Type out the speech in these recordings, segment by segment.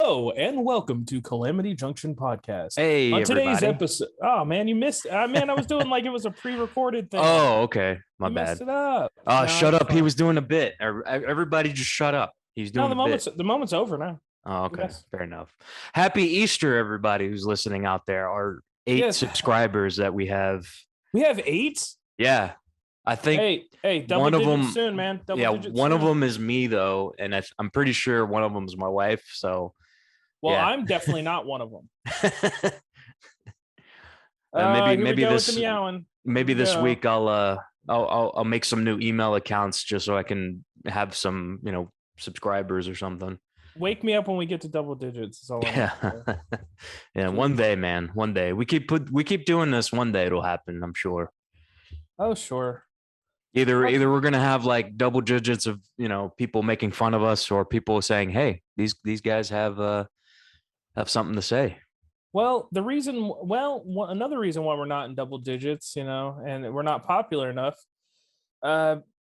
Hello and welcome to Calamity Junction Podcast. Hey, On today's everybody. episode, oh man, you missed. Man, I was doing like it was a pre-recorded thing. Oh, okay. My You messed bad. it up. No, Shut it's up. He fine. was doing a bit. Everybody just shut up. He's No, doing a bit. the moment's over now. Oh, okay. Yes, Fair enough. Happy Easter, everybody who's listening out there. Our 8 yes. subscribers that we have. We have 8. Yeah. I think Hey, double one of digits them, soon, man. Double yeah, digits one of soon. them is me, though. And I'm pretty sure one of them is my wife. So, Well, yeah. I'm definitely not one of them. maybe Here we maybe go with this the meowing. maybe this go. week I'll make some new email accounts just so I can have some subscribers or something. Wake me up when we get to double digits. Is all I'm Yeah. Yeah, one day, man. One day. We keep doing this, one day it'll happen, I'm sure. Oh, sure. Either we're gonna have like double digits of people making fun of us, or people saying, hey, these guys have something to say. Well, another reason why we're not in double digits, and we're not popular enough.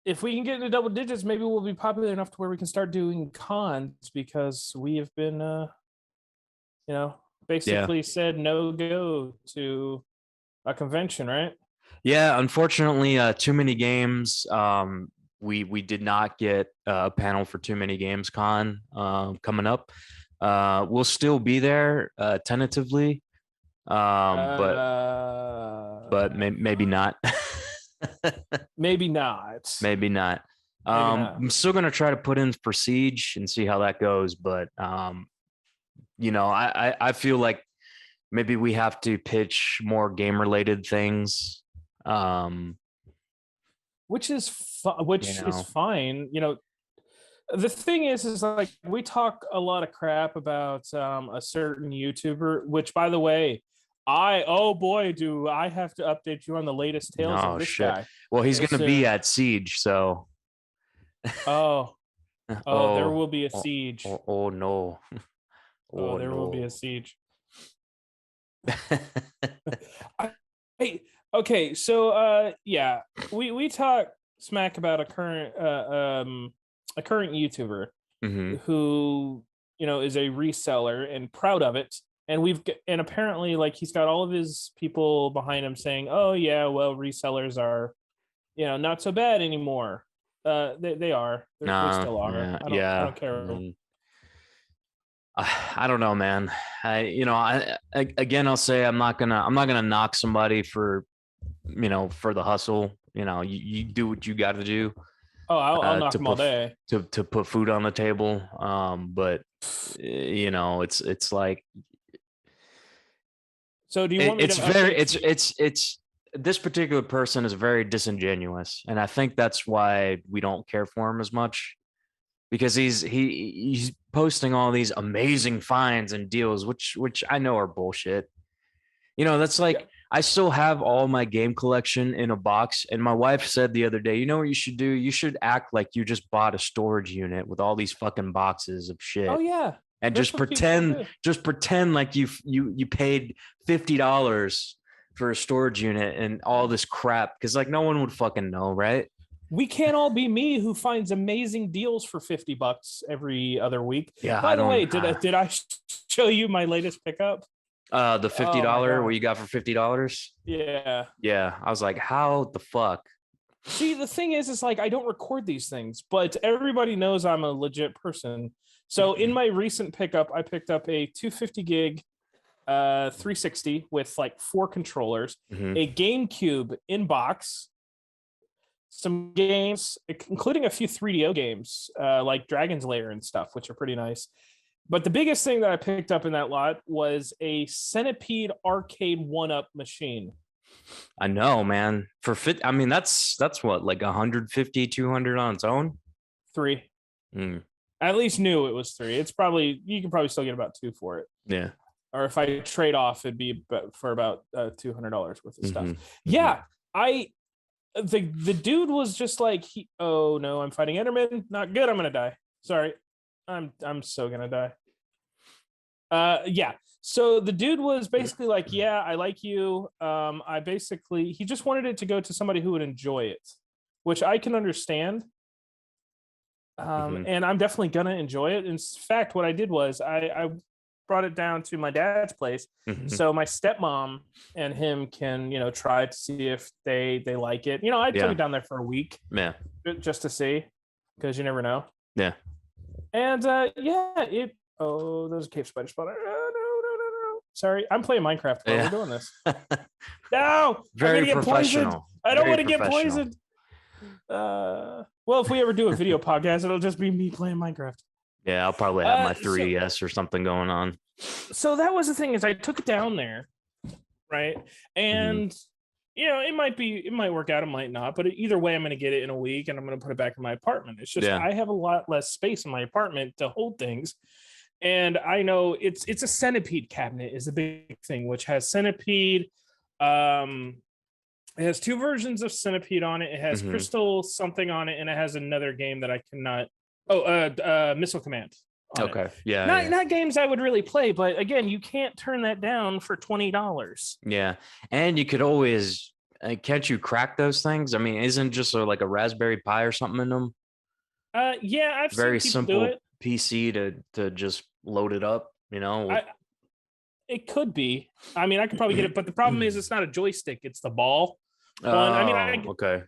If we can get into double digits, maybe we'll be popular enough to where we can start doing cons, because we have been, basically said no go to a convention, right? Yeah, unfortunately, too many games. We did not get a panel for Too Many Games Con coming up. We'll still be there tentatively, but maybe not. Maybe not. Maybe not. I'm still gonna try to put in for Siege and see how that goes, but I feel like maybe we have to pitch more game related things. Which is fine. The thing is like we talk a lot of crap about a certain YouTuber, which, by the way, do I have to update you on the latest tales of this guy. Well, he's going to be at Siege, so. Oh, there will be a Siege. Oh no. There will be a Siege. Hey, okay, so yeah, we talk smack about a current YouTuber who is a reseller and proud of it, and apparently like he's got all of his people behind him saying, oh yeah, well, resellers are not so bad anymore. They are. They still are. I don't care. I don't know, man. Again, I'll say I'm not gonna knock somebody for the hustle. You do what you got to do. Oh, I'll knock them all day to put food on the table. But it's like. So do you want me it's this particular person is very disingenuous, and I think that's why we don't care for him as much, because he's posting all these amazing finds and deals, which I know are bullshit. That's like, yeah. I still have all my game collection in a box, and my wife said the other day, you know what you should do? You should act like you just bought a storage unit with all these fucking boxes of shit. Oh yeah. And just pretend like you paid $50 for a storage unit and all this crap, because like no one would fucking know, right? We can't all be me, who finds amazing deals for $50 every other week. Yeah. By the way, did I show you my latest pickup? The $50 what you got for $50? Yeah. Yeah. I was like, how the fuck? See, the thing is like I don't record these things, but everybody knows I'm a legit person. So in my recent pickup, I picked up a 250 gig 360 with like 4 controllers, a GameCube in box, some games, including a few 3DO games like Dragon's Lair and stuff, which are pretty nice. But the biggest thing that I picked up in that lot was a Centipede arcade 1-up machine. I know, man. I mean, that's what, like 150, 200 on its own? 3. I at least knew it was 3. It's probably, you can probably still get about 2 for it. Yeah. Or if I trade off, it'd be for about $200 worth of stuff. Yeah. The dude was just like, oh no, I'm fighting Enderman. Not good. I'm going to die. Sorry. I'm so going to die. Yeah. So the dude was basically like, yeah, I like you. He just wanted it to go to somebody who would enjoy it, which I can understand. And I'm definitely gonna enjoy it. In fact, what I did was I brought it down to my dad's place, so my stepmom and him can try to see if they like it. I took it down there for a week, just to see, because you never know. Yeah. And those cave spider spawner. No. Sorry, I'm playing Minecraft while we're doing this. No, very I'm gonna get poisoned. I don't want to get poisoned. Well, if we ever do a video podcast, it'll just be me playing Minecraft. Yeah, I'll probably have my 3DS or something going on. So that was the thing, is I took it down there, right? And it might work out, it might not, but either way, I'm going to get it in a week and I'm going to put it back in my apartment. It's just I have a lot less space in my apartment to hold things. And I know it's a centipede cabinet is a big thing, which has centipede. It has 2 versions of centipede on it. It has crystal something on it, and it has another game that I cannot. Missile Command. Okay. Yeah. Not games I would really play, but again, you can't turn that down for $20. Yeah, and you could always can't you crack those things? I mean, isn't just like a Raspberry Pi or something in them? Yeah, I've very seen people simple do it. PC to just load it up. It could be. I mean, I could probably get it, but the problem is it's not a joystick; it's the ball. Okay.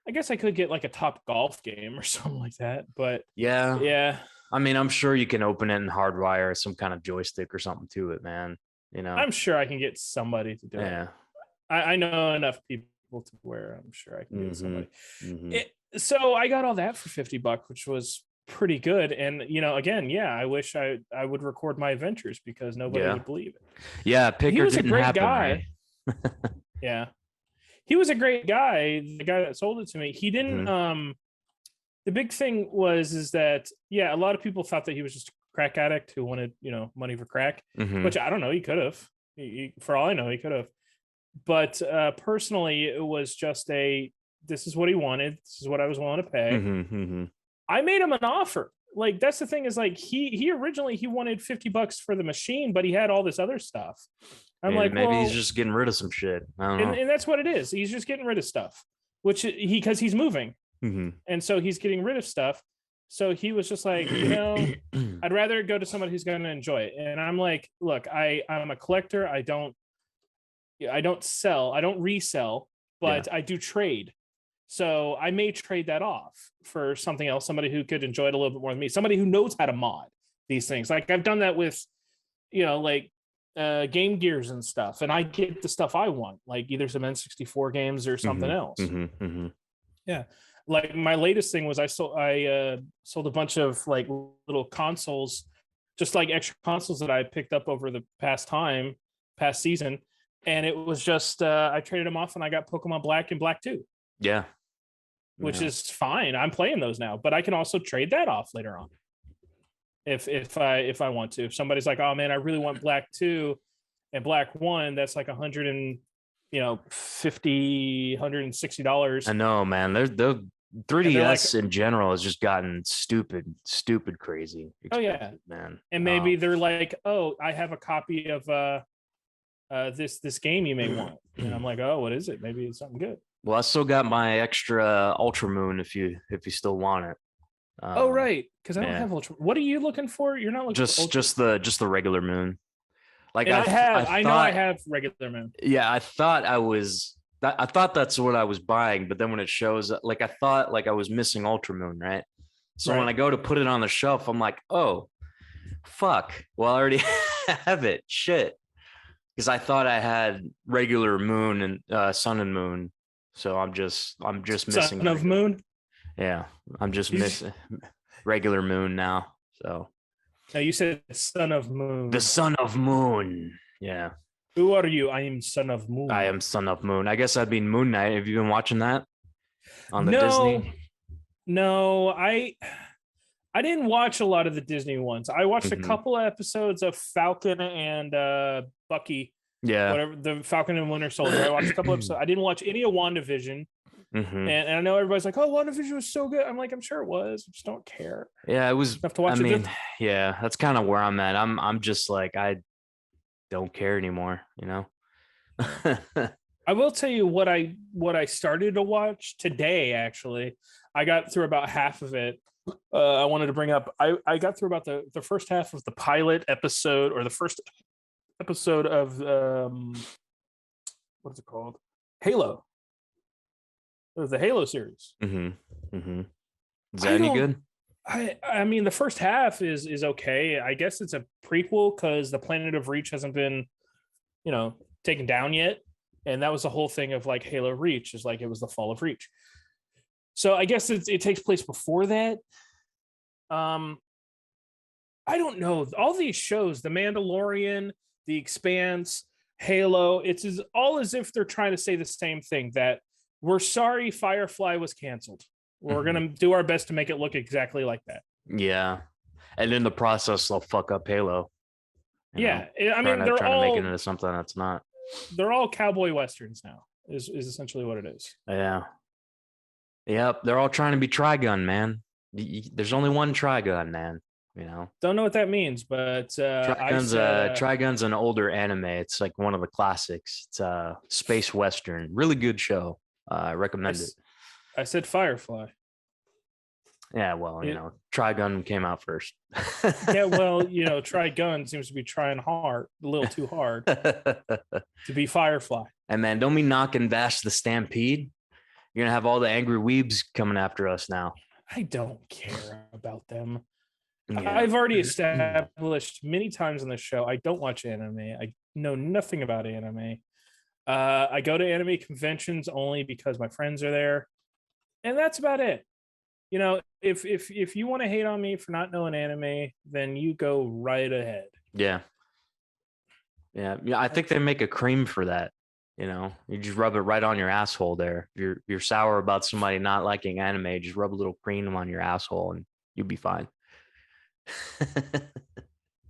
I guess I could get like a Top Golf game or something like that, but yeah. I mean, I'm sure you can open it and hardwire some kind of joystick or something to it, man. I'm sure I can get somebody to do it. I know enough people to where I'm sure I can get somebody. So I got all that for $50, which was pretty good. And again, I wish I would record my adventures because nobody would believe it. Yeah, he was a great happen, guy. Right? Yeah. He was a great guy. The guy that sold it to me, he didn't. The big thing is that a lot of people thought that he was just a crack addict who wanted money for crack, which I don't know. He could have. For all I know, he could have. But personally, it was just this is what he wanted. This is what I was willing to pay. I made him an offer. Like, that's the thing, is like he originally he wanted $50 for the machine, but he had all this other stuff. I'm like, maybe he's just getting rid of some shit. I don't know. And that's what it is. He's just getting rid of stuff, which because he's moving. And so he's getting rid of stuff. So he was just like, I'd rather go to somebody who's going to enjoy it. And I'm like, look, I'm a collector. I don't sell. I don't resell, but I do trade. So I may trade that off for something else, somebody who could enjoy it a little bit more than me, somebody who knows how to mod these things. Like I've done that with, Game Gears and stuff, and I get the stuff I want, like either some N64 games or something else. Yeah. Like my latest thing was I sold a bunch of like little consoles, just like extra consoles that I picked up over the past season. And it was just, I traded them off and I got Pokemon Black and Black 2. Yeah. Which is fine. I'm playing those now, but I can also trade that off later on. If I want to. If somebody's like, oh man, I really want Black 2 and Black 1, that's like $150, $160. I know, man. The 3DS in general has just gotten stupid crazy. Oh yeah, man. And maybe they're like, oh, I have a copy of this game you may want. And I'm like, oh, what is it? Maybe it's something good. Well, I still got my extra Ultra Moon if you still want it. Oh right, because I don't have Ultra. What are you looking for? You're not looking for just the regular Moon. Like I know I have regular Moon. Yeah, I thought that's what I was buying, but then when it shows, like I thought like I was missing Ultra Moon, right? So when I go to put it on the shelf, I'm like, oh, fuck. Well, I already have it. Shit. Because I thought I had regular Moon and Sun and Moon. So I'm just missing Son of Moon. Yeah, I'm just missing regular Moon now. So now you said Son of Moon. The Son of Moon. Yeah. Who are you? I am Son of Moon. I am Son of Moon. I guess I'd be Moon Knight. Have you been watching that on the Disney? No, I didn't watch a lot of the Disney ones. I watched a couple of episodes of Falcon and Bucky. Yeah, whatever, the Falcon and Winter Soldier. I watched a couple episodes. I didn't watch any of WandaVision. And I know everybody's like, oh, WandaVision was so good. I'm like, I'm sure it was. I just don't care. Yeah, it was enough to watch it. Yeah, that's kind of where I'm at. I'm just like, I don't care anymore, I will tell you what I started to watch today. Actually, I got through about half of it. I wanted to bring up. I got through about the first half of the pilot episode, or the first episode of what's it called? Halo. It was the Halo series. Mm-hmm. Mm-hmm. Is that I any don't. good? I mean, the first half is okay. I guess it's a prequel because the planet of Reach hasn't been, taken down yet, and that was the whole thing of like Halo Reach, is like it was the fall of Reach. So I guess it takes place before that. I don't know. All these shows, The Mandalorian, The Expanse, Halo, it's all as if they're trying to say the same thing, that we're sorry Firefly was canceled. We're Mhm. going to do our best to make it look exactly like that. Yeah. And in the process, they'll fuck up Halo. Yeah. I Trying mean, they're to make it all into something that's not. cowboy westerns now, is essentially what it is. Yeah. Yep. They're all trying to be Trigun, man. There's only one Trigun, man. Don't know what that means, but Trigun's an older anime. It's like one of the classics. It's a space western. Really good show. I recommend it. I said Firefly. Yeah, well, Trigun came out first. Yeah, well, Trigun seems to be trying hard, a little too hard to be Firefly. And man, don't be knocking Vash the Stampede. You're gonna have all the angry weebs coming after us now. I don't care about them. Yeah. I've already established many times on the show I don't watch anime. I know nothing about anime. I go to anime conventions only because my friends are there, and that's about it. If you want to hate on me for not knowing anime, then you go right ahead. Yeah. I think they make a cream for that. You just rub it right on your asshole there. If you're sour about somebody not liking anime, just rub a little cream on your asshole and you'll be fine.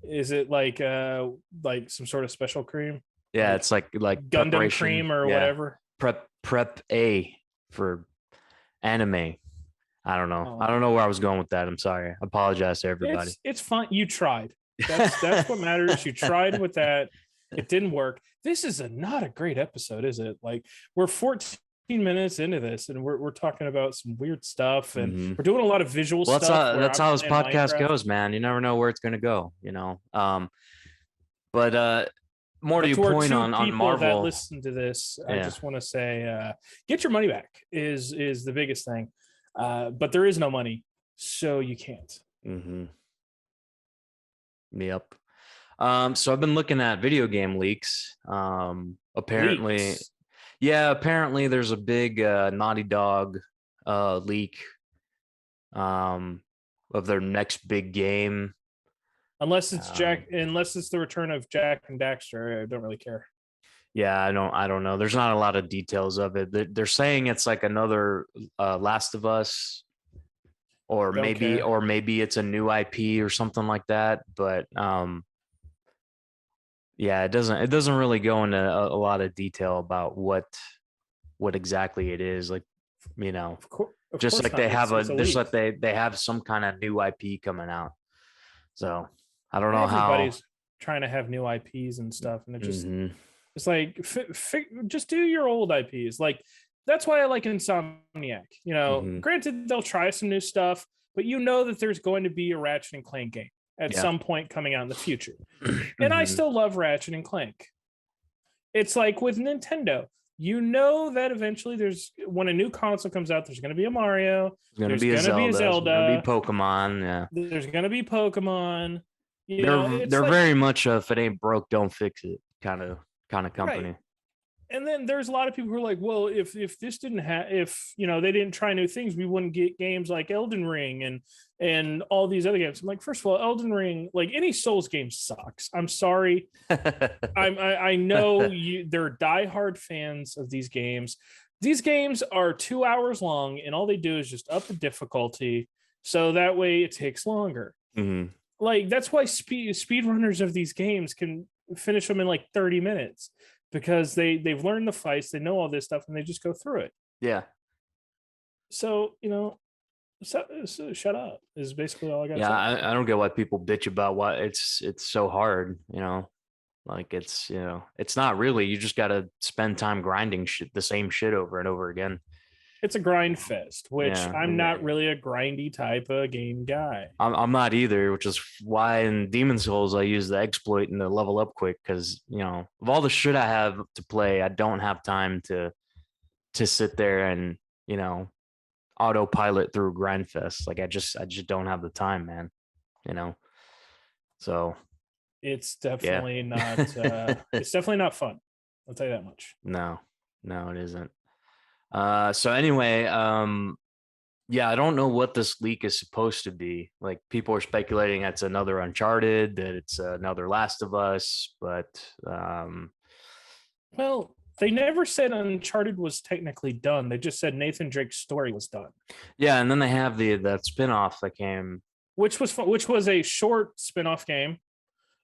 Is it like some sort of special cream? Yeah, it's like Gundam cream or whatever. Prep A for anime. I don't know. I don't know where I was going with that. I'm sorry. I apologize to everybody. It's fun. You tried. That's what matters. You tried with that. It didn't work. This is not a great episode, is it? Like, we're 14 minutes into this, and we're talking about some weird stuff, and we're doing a lot of visual stuff. That's how this podcast goes, man. You never know where it's going to go. But more to your point on Marvel that listen to this, I just want to say, get your money back is the biggest thing. But there is no money, so you can't. Yep. So I've been looking at video game leaks. Apparently there's a big Naughty Dog leak of their next big game. Unless it's unless it's the return of Jack and Daxter, I don't really care. Yeah, I don't know. There's not a lot of details of it. They're saying it's like another Last of Us, or maybe it's a new IP or something like that. But yeah, it doesn't really go into a lot of detail about what exactly it is. Like, just like they have some kind of new IP coming out. So I don't know everybody's trying to have new IPs and stuff, and it just it's like just do your old IPs. Like, that's why I like Insomniac. Granted, they'll try some new stuff, but that there's going to be a Ratchet and Clank game at some point coming out in the future. And I still love Ratchet and Clank. It's like with Nintendo. That eventually when a new console comes out, there's going to be a Mario. There's going to be a Zelda. There's going to be Pokemon. Yeah. There's going to be Pokemon. They're very much if it ain't broke, don't fix it kind of company. Right. And then there's a lot of people who are like, well, if this didn't have, they didn't try new things, we wouldn't get games like Elden Ring and all these other games. I'm like, first of all, Elden Ring, like any Souls game, sucks. I'm sorry. I know they're diehard fans of these games. These games are 2 hours long, and all they do is just up the difficulty, so that way it takes longer. Like, that's why speedrunners of these games can finish them in like 30 minutes. Because they've learned the fights, they know all this stuff, and they just go through it. Yeah. So so shut up is basically all I got. Yeah, I don't get why people bitch about why it's so hard. Like it's not really. You just got to spend time grinding the same shit over and over again. It's a grind fest, which Yeah, I'm and not really a grindy type of game guy. I'm not either, which is why in Demon Souls I use the exploit and the level up quick because of all the shit I have to play, I don't have time to sit there and you know autopilot through Grindfest. Like I just don't have the time, man. You know. So It's yeah, definitely not. It's definitely not fun. I'll tell you that much. no, no, it isn't. So anyway, yeah, I don't know what this leak is supposed to be. Like people are speculating it's another Uncharted, that it's another Last of Us, but Well, they never said Uncharted was technically done. They just said Nathan Drake's story was done, yeah, and then they have that spin-off that came. which was a short spin-off game,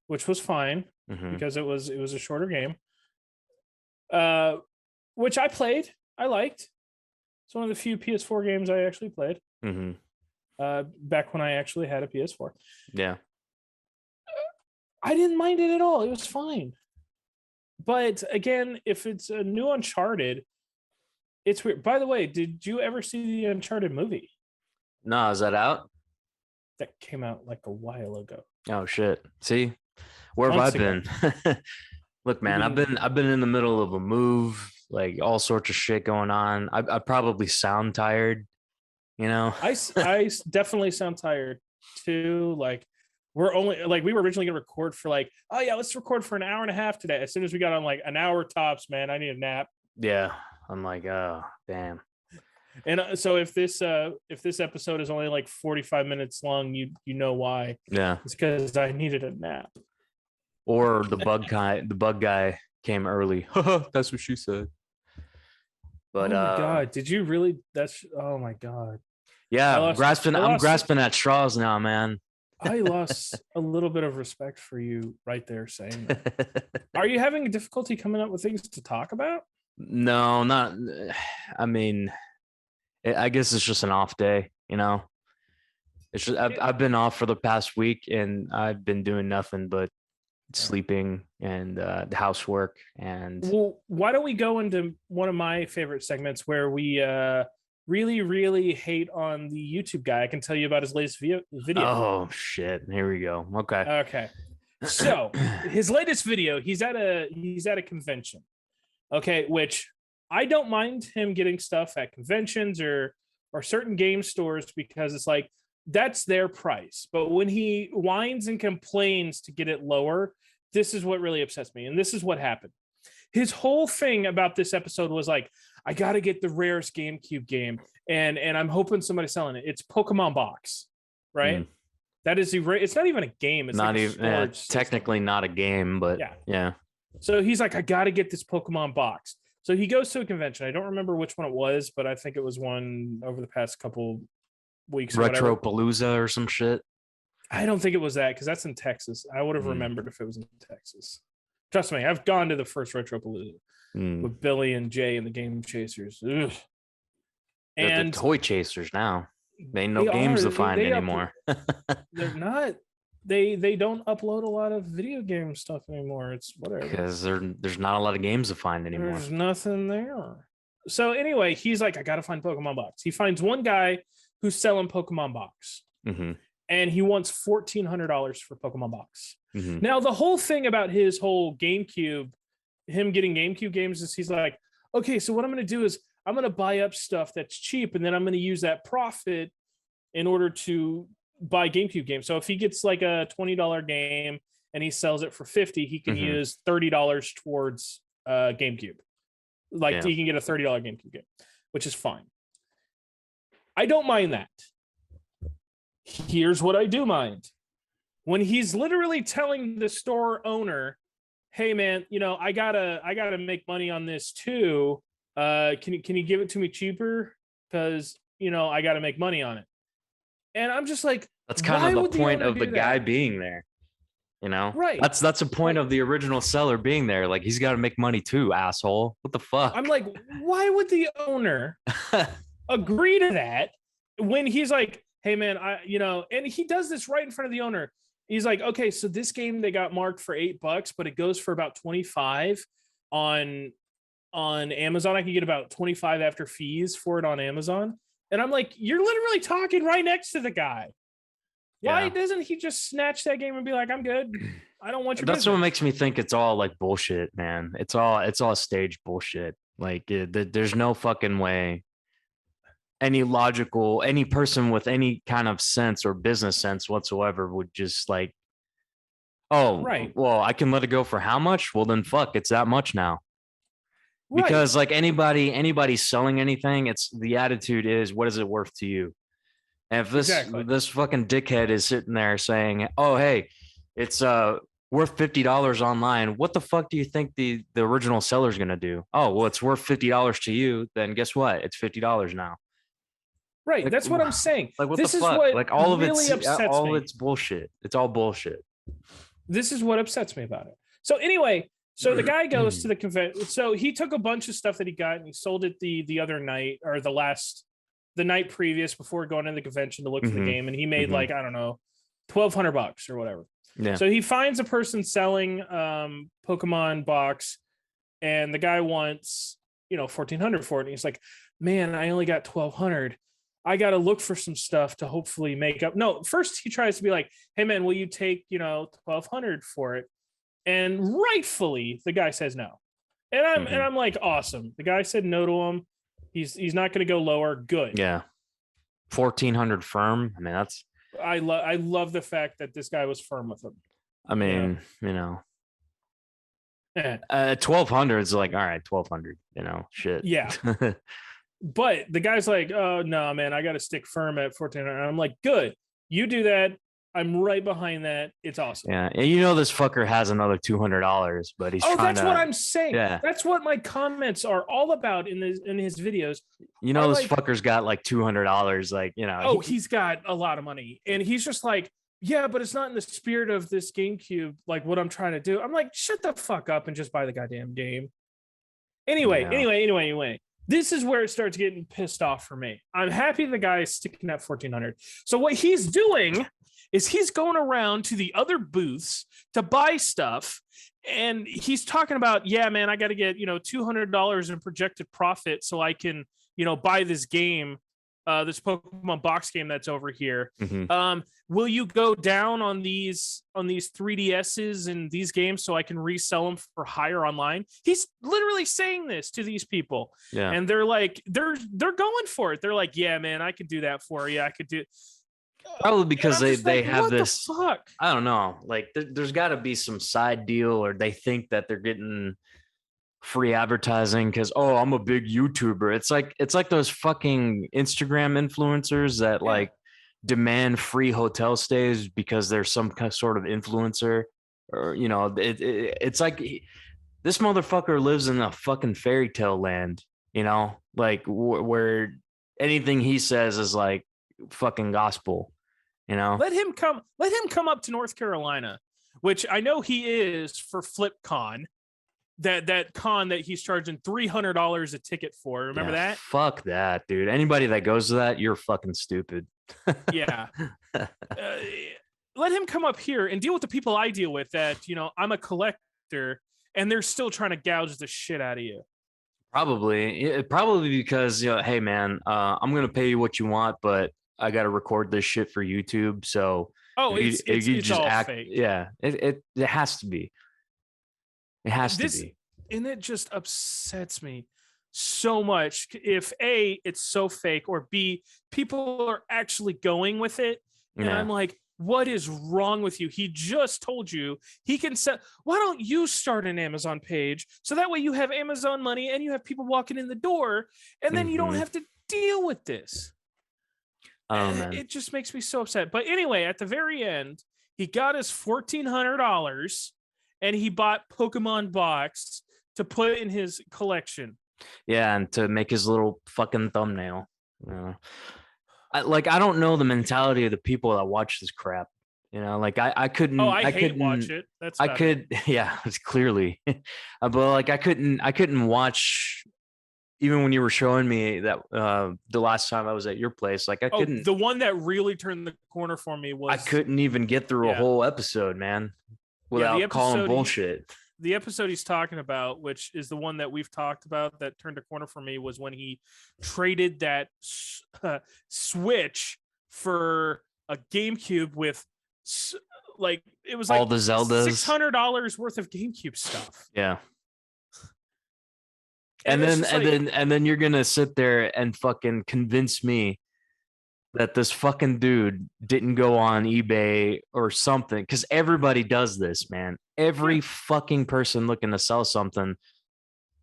which was fine Mhm, because it was a shorter game. Uh, which I played. I liked. It's one of the few PS4 games I actually played. mhm, Back when I actually had a PS4. yeah. I didn't mind it at all. It was fine. But again, if it's a new Uncharted, it's weird. By the way, did you ever see the Uncharted movie No, is that out? that came out like a while ago? Oh shit. See, where have I Months ago. been? Look, man, You've been I've been in the middle of a move, like all sorts of shit going on. I probably sound tired, you know. definitely sound tired too. Like we were originally gonna record for like, oh yeah, let's record for an hour and a half today. As soon as we got on like an hour tops, man, I need a nap. Yeah, I'm like, oh damn. And so if this episode is only like 45 minutes long, you know why. Yeah. It's because I needed a nap. Or the bug guy came early. That's what she said. But Oh my god, did you really? That's oh my god. I yeah, lost I I'm lost grasping at straws now, man. I lost a little bit of respect for you right there saying that. Are you having difficulty coming up with things to talk about? No, not. I mean, I guess it's just an off day, you know. It's just I've been off for the past week, and I've been doing nothing but sleeping and housework and Well, why don't we go into one of my favorite segments where we really, really hate on the YouTube guy? I can tell you about his latest video. oh shit, here we go. Okay. Okay. So his latest video, he's at a convention. Okay, which I don't mind him getting stuff at conventions or certain game stores because it's like that's their price. But when he whines and complains to get it lower, this is what really upsets me. And this is what happened. His whole thing about this episode was like, I got to get the rarest GameCube game, and I'm hoping somebody's selling it. It's Pokemon Box, right? Mm. That is it's not even a game. It's Not like even technically not a game, but yeah. So he's like, I got to get this Pokemon Box. So he goes to a convention. I don't remember which one it was, but I think it was one over the past couple weeks. Retro Palooza or some shit. I don't think it was that because that's in Texas. I would have remembered if it was in Texas. Trust me, I've gone to the first Retropalooza with Billy and Jay and the Game Chasers. Ugh. And the Toy Chasers now. They ain't no games to find anymore. They're not. They don't upload a lot of video game stuff anymore. It's whatever. Because there's not a lot of games to find anymore. There's nothing there. So anyway, he's like, I gotta find Pokemon Box. He finds one guy who's selling Pokemon Box. Mm-hmm. And he wants $1,400 for Pokemon Box. Mm-hmm. Now, the whole thing about his whole GameCube, him getting GameCube games, is he's like, okay, so what I'm going to do is I'm going to buy up stuff that's cheap, and then I'm going to use that profit in order to buy GameCube games. So if he gets like a $20 game and he sells it for $50, he can use $30 towards GameCube. Like he can get a $30 GameCube game, which is fine. I don't mind that. Here's what I do mind. When he's literally telling the store owner, hey man, I gotta make money on this too. Can you give it to me cheaper? Because I gotta make money on it. And I'm just like, that's kind of the point of the guy being there. Right. That's a point of the original seller being there. Like he's got to make money too, asshole. What the fuck? I'm like, why would the owner agree to that when he's like, hey man, and he does this right in front of the owner. He's like, okay, so this game they got marked for $8, but it goes for about 25 on on Amazon. I can get about 25 after fees for it on Amazon. And I'm like, you're literally talking right next to the guy. Why doesn't he just snatch that game and be like, I'm good. I don't want your That's business. what makes me think it's all like bullshit, man. It's all stage bullshit. Like there's no fucking way any person with any kind of sense or business sense whatsoever would just like, oh, Right. well, I can let it go for how much? Well, then fuck, it's that much now. Right. Because like anybody selling anything, it's the attitude is, what is it worth to you? And if this fucking dickhead is sitting there saying, oh, hey, it's worth $50 online, what the fuck do you think the original seller's gonna do? Oh, well, it's worth $50 to you, then guess what? It's $50 now. Right. Like, That's what I'm saying. Like, what this the is fuck? what Like all really of it's upsets me. it's bullshit. It's all bullshit. This is what upsets me about it. So anyway, so the guy goes to the convention. So he took a bunch of stuff that he got and he sold it the other night, or the night previous before going to the convention to look for the game, and he made like, I don't know, $1,200 or whatever. Yeah. So he finds a person selling Pokemon box, and the guy wants, $1,400 for it. And he's like, man, I only got $1,200. I got to look for some stuff to hopefully make up. No, first he tries to be like, hey man, will you take, $1,200 for it? And rightfully the guy says no. And I'm like, awesome. The guy said no to him. He's not going to go lower. Good. Yeah. 1,400 firm. I mean, that's, I love the fact that this guy was firm with him. I mean, 1,200 is like, all right, 1,200, shit. Yeah. But the guy's like, oh no, man, I got to stick firm at 1,400. I'm like, good. You do that. I'm right behind that. It's awesome. Yeah. And this fucker has another $200, but he's that's what I'm saying. Yeah. That's what my comments are all about in his videos. This fucker's got like $200. Like, he's got a lot of money. And he's just like, yeah, but it's not in the spirit of this GameCube, like what I'm trying to do. I'm like, shut the fuck up and just buy the goddamn game. Anyway. This is where it starts getting pissed off for me. I'm happy the guy is sticking at 1,400. So what he's doing is he's going around to the other booths to buy stuff. And he's talking about, yeah, man, I got to get, $200 in projected profit so I can, buy this game, this Pokemon box game that's over here. Will you go down on these 3DSs and these games so I can resell them for higher online? He's literally saying this to these people. Yeah. And they're like, they're going for it. They're like, yeah, man, I could do that for you. I could do. Probably because they have this. Fuck? I don't know. Like there's got to be some side deal, or they think that they're getting free advertising because, oh, I'm a big YouTuber. It's like those fucking Instagram influencers that like demand free hotel stays because there's some sort of influencer, or it's like this motherfucker lives in a fucking fairy tale land, like where anything he says is like fucking gospel. Let him come up to North Carolina, which I know he is for FlipCon. That con that he's charging $300 a ticket for. Remember that? Fuck that, dude. Anybody that goes to that, you're fucking stupid. Yeah. Let him come up here and deal with the people I deal with that, I'm a collector and they're still trying to gouge the shit out of you. Probably because, hey man, I'm going to pay you what you want, but I got to record this shit for YouTube. So it's just all fake. Yeah, it has to be. It has to be. And it just upsets me so much if A, it's so fake, or B, people are actually going with it. And I'm like, what is wrong with you? He just told you he can sell. Why don't you start an Amazon page so that way you have Amazon money and you have people walking in the door and then you don't have to deal with this. Oh, man. It just makes me so upset. But anyway, at the very end, he got his $1,400 and he bought Pokemon box to put in his collection. Yeah, and to make his little fucking thumbnail. I don't know the mentality of the people that watch this crap. Like I couldn't. Oh, I couldn't watch it. Yeah, it's clearly. But like I couldn't watch. Even when you were showing me that the last time I was at your place, like I couldn't. The one that really turned the corner for me was I couldn't even get through a whole episode, man, without calling bullshit. the episode he's talking about, which is the one that we've talked about that turned a corner for me, was when he traded that Switch for a GameCube with like it was All like the Zeldas. $600 worth of GameCube stuff. Yeah. And then you're gonna sit there and fucking convince me that this fucking dude didn't go on eBay or something, because everybody does this, man. Every fucking person looking to sell something,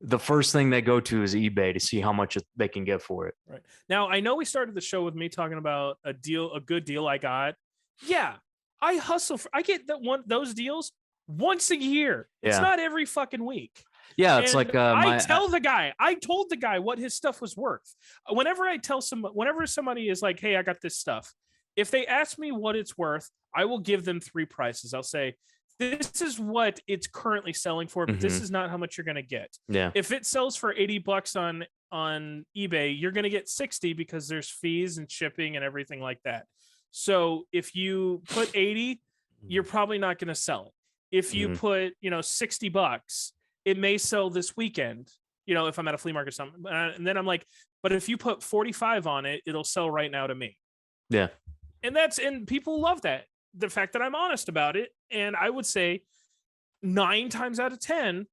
the first thing they go to is eBay to see how much they can get for it. Right. Now, I know we started the show with me talking about a good deal I got. Yeah, I hustle I get those deals once a year. It's not every fucking week. Yeah, it's like I told the guy what his stuff was worth. Whenever somebody is like, "Hey, I got this stuff," if they ask me what it's worth, I will give them 3 prices. I'll say, "This is what it's currently selling for, but this is not how much you're going to get." Yeah. If it sells for $80 on eBay, you're going to get 60 because there's fees and shipping and everything like that. So if you put 80, you're probably not going to sell it. If you put, $60, it may sell this weekend, if I'm at a flea market or something. And then I'm like, but if you put 45 on it, it'll sell right now to me. Yeah. And people love that. The fact that I'm honest about it. And I would say 9 times out of 10,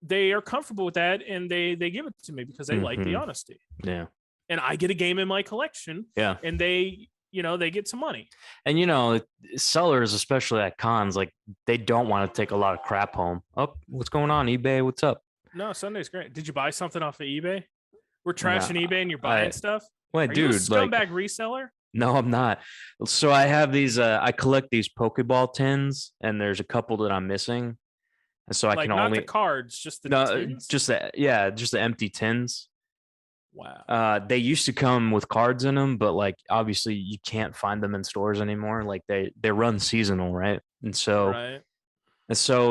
they are comfortable with that. And they give it to me because they like the honesty. Yeah. And I get a game in my collection. Yeah. And they get some money. And, sellers, especially at cons, like they don't want to take a lot of crap home. Oh, what's going on, eBay? What's up? No, Sunday's great. Did you buy something off of eBay? We're trashing eBay and you're buying stuff? Wait, Are dude, you a scumbag reseller? No, I'm not. So I have these, I collect these Pokeball tins, and there's a couple that I'm missing. And so I can not only the cards, just the tins? just the empty tins. Wow. They used to come with cards in them, but like obviously you can't find them in stores anymore. Like they run seasonal, right? And so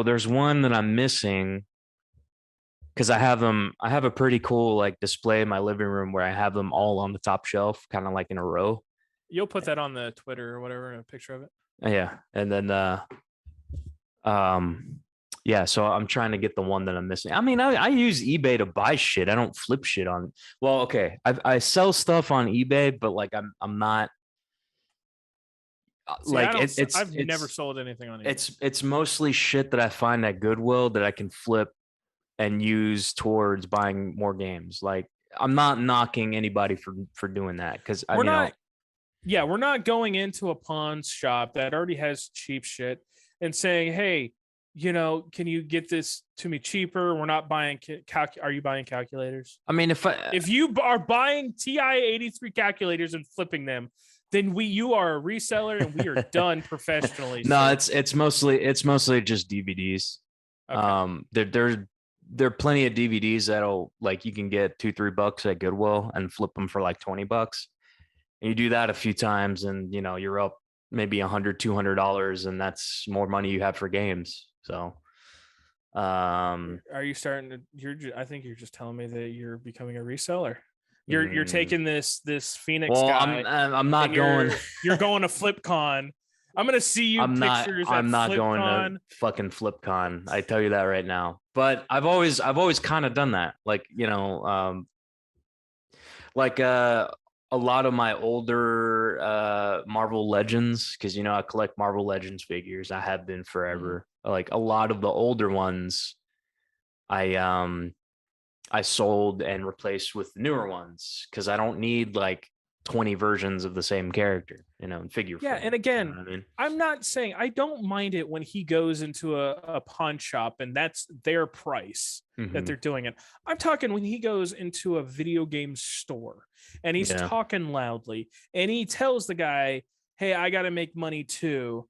there's one that I'm missing because I have a pretty cool like display in my living room where I have them all on the top shelf, kind of like in a row. You'll put that on the Twitter or whatever, a picture of it. Yeah. And then yeah, so I'm trying to get the one that I'm missing. I mean, I use eBay to buy shit. I don't flip shit on. Well, okay, I sell stuff on eBay, but like I'm not. I've never sold anything on eBay. It's mostly shit that I find at Goodwill that I can flip and use towards buying more games. Like I'm not knocking anybody for doing that because we're not going into a pawn shop that already has cheap shit and saying, "Hey, can you get this to me cheaper?" We're not buying are you buying calculators? I mean, if you are buying TI-83 calculators and flipping them, then you are a reseller and we are done professionally. No, it's mostly just DVDs. Okay. There are plenty of DVDs that'll like you can get $2-3 at Goodwill and flip them for like $20. And you do that a few times and you're up maybe $100-$200 and that's more money you have for games. So are you starting to I think you're just telling me that you're becoming a reseller. You're taking this Phoenix guy. I'm not going. You're going to FlipCon. I'm gonna see you pictures. I'm not FlipCon. going to fucking FlipCon. I tell you that right now. But I've always kind of done that. Like a lot of my older Marvel Legends, because I collect Marvel Legends figures. I have been forever. Like a lot of the older ones, I sold and replaced with newer ones because I don't need like 20 versions of the same character, in figure form. And again, I'm not saying I don't mind it when he goes into a pawn shop and that's their price that they're doing it. I'm talking when he goes into a video game store and he's talking loudly and he tells the guy, "Hey, I got to make money too.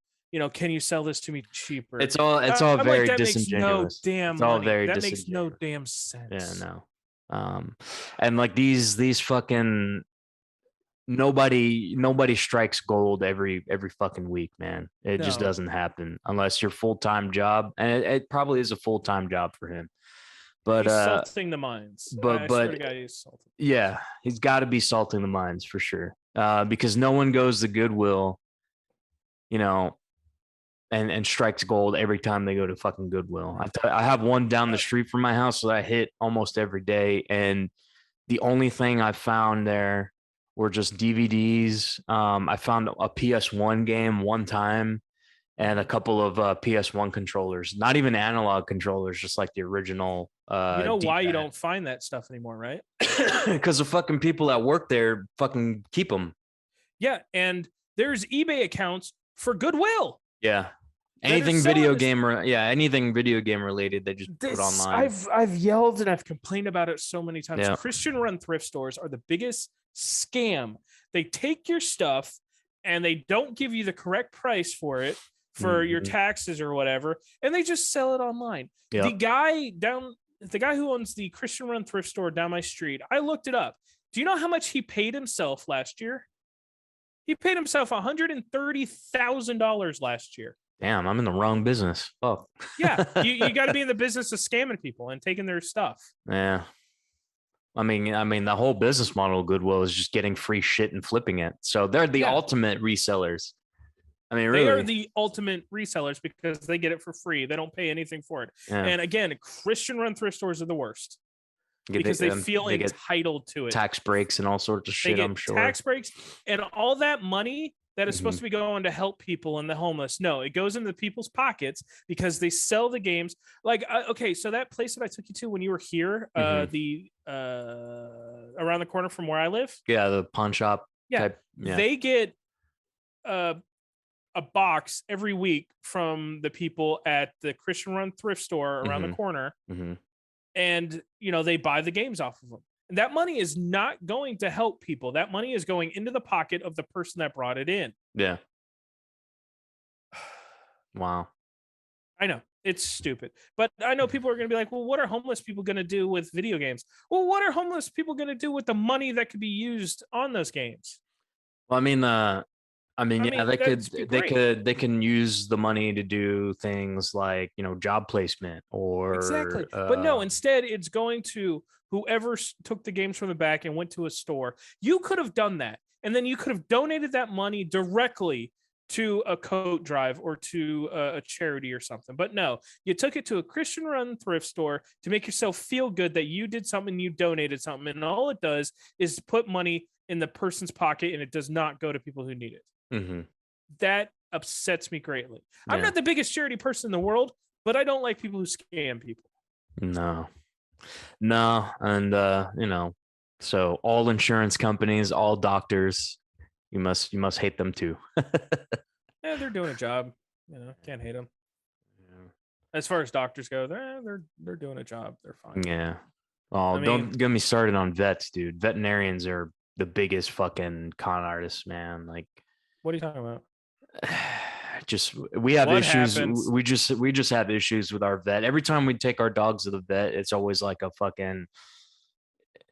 Can you sell this to me cheaper?" It's all very disingenuous. That makes no damn sense. Yeah, no. And like these fucking nobody strikes gold every fucking week, man. It just doesn't happen unless your full-time job, and it probably is a full-time job for him. But he's salting the mines. But yeah, he's got to be salting the mines for sure. Because no one goes to Goodwill, and strikes gold every time they go to fucking Goodwill. I have one down the street from my house that I hit almost every day, and the only thing I found there were just DVDs. I found a PS1 game one time and a couple of PS1 controllers, not even analog controllers, just like the original. You know why you D-pad. don't find that stuff anymore, right? Because the fucking people that work there fucking keep them. Yeah, and there's eBay accounts for Goodwill. Yeah. That is Anything selling video this- game, anything video game related, they just put online. I've yelled and I've complained about it so many times. Yeah. Christian run thrift stores are the biggest scam. They take your stuff and they don't give you the correct price for it for your Mhm. taxes or whatever, and they just sell it online. Yep. The guy who owns the Christian run thrift store down my street, I looked it up. Do you know how much he paid himself last year? He paid himself $130,000 last year. Damn, I'm in the wrong business. Oh, Yeah, you got to be in the business of scamming people and taking their stuff. Yeah. I mean, the whole business model of Goodwill is just getting free shit and flipping it. So they're the ultimate resellers. I mean, really, they are the ultimate resellers because they get it for free. They don't pay anything for it. Yeah. And again, Christian run thrift stores are the worst because they feel they get entitled to it. tax breaks and all sorts of They shit. get I'm sure. tax breaks and all that money that is supposed Mhm. to be going to help people and the homeless. No, it goes into people's pockets because they sell the games. Like, okay, so that place that I took you to when you were here, Mhm. around the corner from where I live, Yeah, the pawn shop. Yeah, type, yeah. they get a box every week from the people at the Christian run thrift store around the Mhm. corner, Mhm. and they buy the games off of them. And that money is not going to help people. That money is going into the pocket of the person that brought it in. Yeah. Wow. I know it's stupid, but I know people are going to be like, well, what are homeless people going to do with video games? Well, what are homeless people going to do with the money that could be used on those games? Well, yeah, they can use the money to do things like, job placement or Exactly. But no, instead it's going to whoever took the games from the back and went to a store. You could have done that. And then you could have donated that money directly to a coat drive or to a charity or something. But no, you took it to a Christian run thrift store to make yourself feel good that you did something, you donated something. And all it does is put money in the person's pocket and it does not go to people who need it. Mhm. That upsets me greatly. I'm Yeah. not the biggest charity person in the world, but I don't like people who scam people. No. And so all insurance companies, all doctors, you must hate them too. Yeah, they're doing a job. Can't hate them. As far as doctors go, they're doing a job. They're fine. Yeah. Oh, don't get me started on vets, dude. Veterinarians are the biggest fucking con artists, man. Like, What are you talking about? We have What issues. happens? We just have issues with our vet. Every time we take our dogs to the vet, it's always like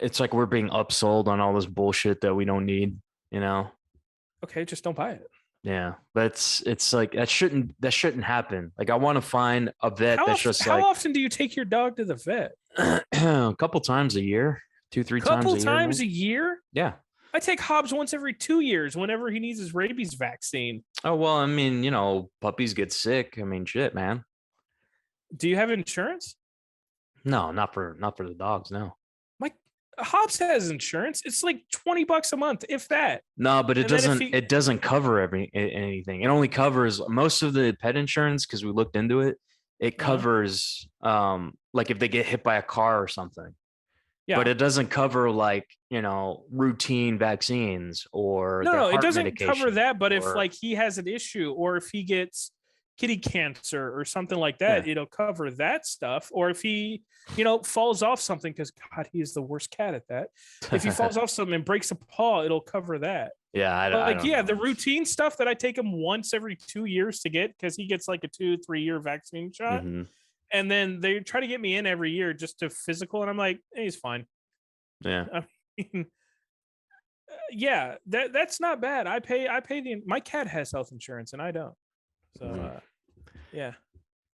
it's like we're being upsold on all this bullshit that we don't need, Okay, just don't buy it. Yeah, but it's like that shouldn't happen. Like, I want to find a vet How often do you take your dog to the vet? a couple times a year, 2-3 Couple times times a a year. year? Yeah. I take Hobbs once every 2 years whenever he needs his rabies vaccine. Oh, well, I mean, puppies get sick. I mean, shit, man. Do you have insurance? No, not for the dogs. No. Hobbs has insurance. It's like $20 a month, if that. No, but And then if it doesn't cover anything. It only covers most of the pet insurance because we looked into it. It covers like if they get hit by a car or something. Yeah. But it doesn't cover like, routine vaccines or No, it heart doesn't cover medication that. But if like he has an issue or if he gets kitty cancer or something like that, it'll cover that stuff. Or if he, falls off something, because God, he is the worst cat at that. If he falls off something and breaks a paw, it'll cover that. Yeah, I don't know. The routine stuff that I take him once every 2 years to get, because he gets like a 2-3 year vaccine shot. Mm-hmm. And then they try to get me in every year just to physical, and I'm like, hey, he's fine. Yeah. I mean, yeah, that's not bad. I pay my cat has health insurance and I don't. So yeah.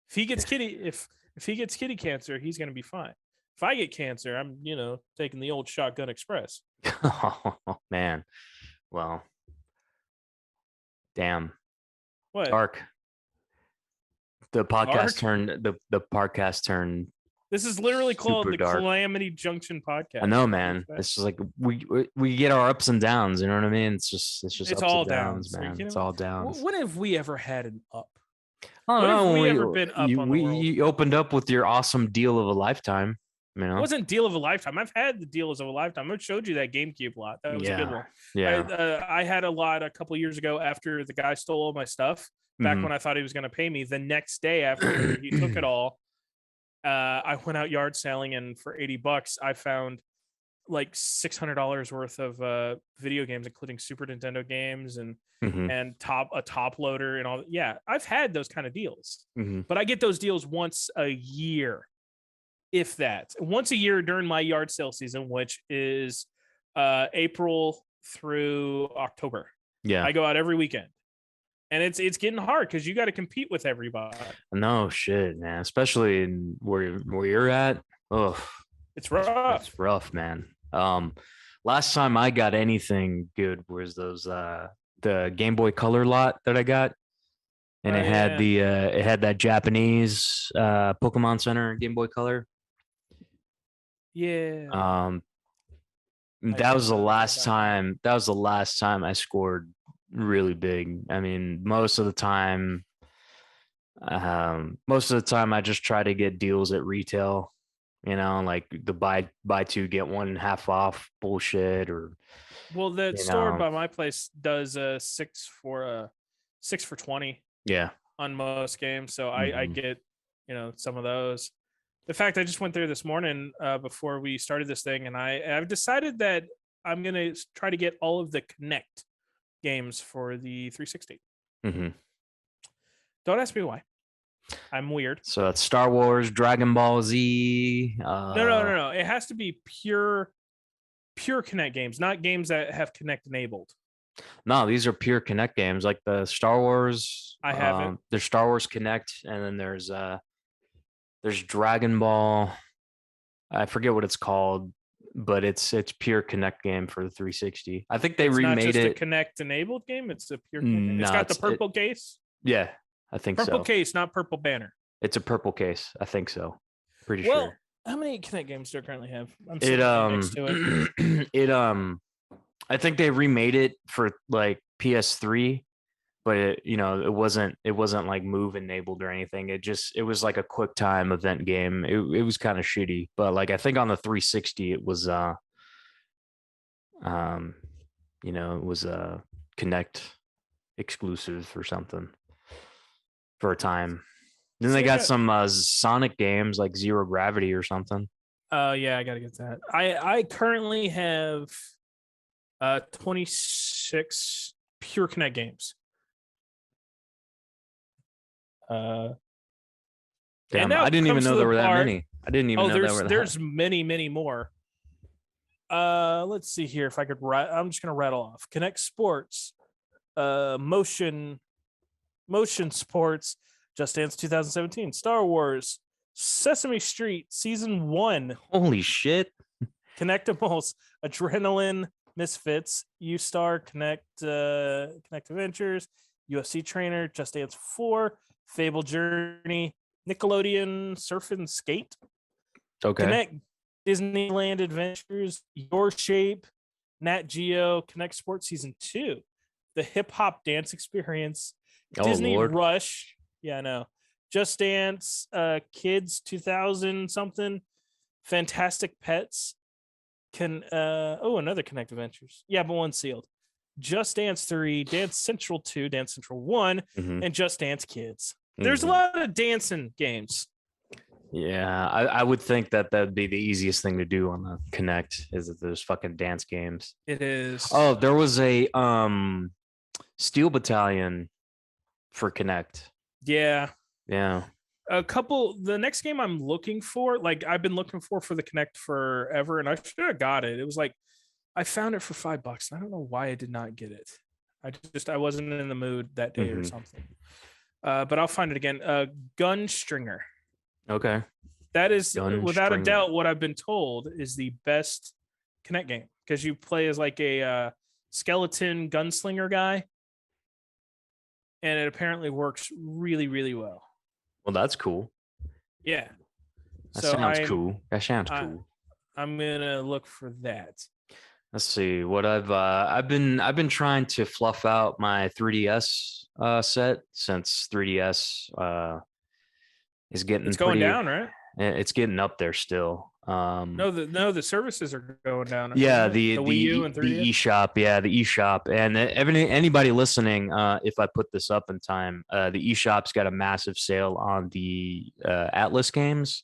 If he gets kitty cancer, he's gonna be fine. If I get cancer, I'm taking the old shotgun express. Oh, man. Well, damn. What? Dark. The Dark? podcast turned the podcast turned. This is literally called Super the dark. Calamity Junction podcast. I know, What do you man. expect? It's just like we get our ups and downs. You know what I mean? It's just It's ups all and downs, downs. Are you man. kidding It's me? all downs. When have we ever had an up? I What don't have know. we ever been up on the world? You opened up with your awesome deal of a lifetime. You It know? wasn't deal of a lifetime. I've had the deals of a lifetime. I showed you that GameCube lot. That was a good one. Yeah. I had a lot a couple years ago after the guy stole all my stuff. Back Mhm. when I thought he was going to pay me. The next day after he took it all, I went out yard selling, and for $80, I found like $600 worth of video games, including Super Nintendo games and Mhm. a top loader and all. Yeah, I've had those kind of deals, Mhm. but I get those deals once a year, if that. Once a year during my yard sale season, which is April through October. Yeah. I go out every weekend, and it's getting hard because you got to compete with everybody. No shit, man. Especially in where you're at. Oh, It's rough. it's rough, man. Last time I got anything good was those the Game Boy Color lot that I got, and Oh, it had yeah. it had that Japanese Pokemon Center Game Boy Color. Yeah. That was the cannot last go back. time. That was the last time I scored really big. I mean, most of the time I just try to get deals at retail, like the buy two get one half off bullshit, or Well, the you store know by my place does a 6 for 20 yeah. on most games, so I Mhm. get some of those. In fact, I just went there this morning before we started this thing, and I've decided that I'm gonna try to get all of the Connect games for the 360. Mhm. Don't ask me why. I'm weird. So that's Star Wars, Dragon Ball Z. No. It has to be pure Connect games, not games that have Connect enabled. No, these are pure Connect games, like the Star Wars. I haven't. There's Star Wars Connect, and then there's Dragon Ball. I forget what it's called, but it's pure Connect game for the 360. I think they It's not remade just a it. Connect enabled game. It's a pure Connect game. It's No, got the purple case. Yeah, I think Purple so. case, not purple banner. It's a purple case. I think so. Pretty Well, sure. how many Connect games do I currently have? I'm It sitting right next to it. I think they remade it for like PS3, but it wasn't like move enabled or anything. It was like a quick time event game. It was kind of shitty, but like I think on the 360 it was it was a Connect exclusive or something for a time. Then they got some Sonic games like Zero Gravity or something. Yeah, I gotta get that. I currently have 26 pure Connect games. Damn, now I didn't even comes know to there the were that part- many. I didn't even know there were that. There's many more. Let's see here if I could write. I'm just gonna rattle off Connect Sports, Motion Sports, Just Dance 2017, Star Wars, Sesame Street Season 1, Holy shit. Connectimals, Adrenaline, Misfits, U-Star, Connect Adventures, UFC Trainer, Just Dance 4, Fable Journey, Nickelodeon Surf and Skate, Okay. Connect Disneyland Adventures, Your Shape, Nat Geo, Connect Sports Season 2, The Hip Hop Dance Experience, Disney Lord. Rush. Yeah, I know. Just Dance, Kids 2000 something, Fantastic Pets, another Connect Adventures. Yeah, but one sealed. Just Dance 3, Dance Central 2, Dance Central one Mhm. and Just Dance Kids. There's a Mhm. lot of dancing games. Yeah, I would think that that'd be the easiest thing to do on the Connect is that there's fucking dance games. It is. Oh, there was a Steel Battalion for Connect. Yeah. Yeah. The next game I'm looking for, like I've been looking for the Connect forever, and I should have got it. It was like I found it for $5. I don't know why I did not get it. I wasn't in the mood that day or something. But I'll find it again. Gunstringer. Okay. That is without a Gunstringer. doubt what I've been told is the best Connect game because you play as like a skeleton gunslinger guy, and it apparently works really, really well. Well, that's cool. Yeah. That So sounds cool. That sounds I, cool. I'm gonna look for that. Let's see what I've been trying to fluff out my 3DS set since 3DS is getting It's going pretty down, right? it's getting up there still. No, the services are going down, Yeah, isn't it? The Wii U and the 3DS. eShop, yeah, the eShop, and anybody listening, if I put this up in time, the eShop's got a massive sale on the Atlas games.